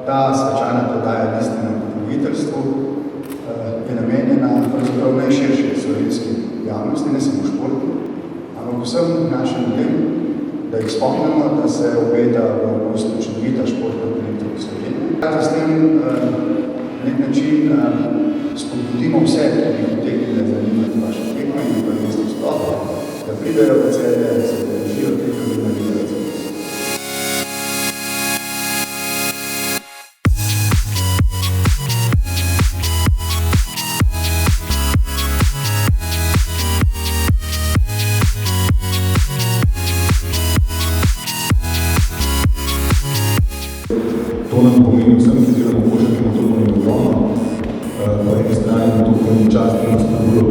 ta svečana prodaja listine o pokroviteljstvu je namenjena pravzaprav najširši slovenski javnosti, ne samo športu, ampak vsem našim ljudem, da jih spomnimo, da se obeta v avgustu čudovita športna prireditev v Sloveniji. S tem na nek način spodbudimo vse, ki bi hotelile zanimati vaše tekme in prvenstvo sploh, da pridejo v Celje, da se držijo tekme in navijajo za nas. To nam pomeni vsem, ki delamo košarke motorno in ogromno. Po eni strani to pomeni čast in spodbudo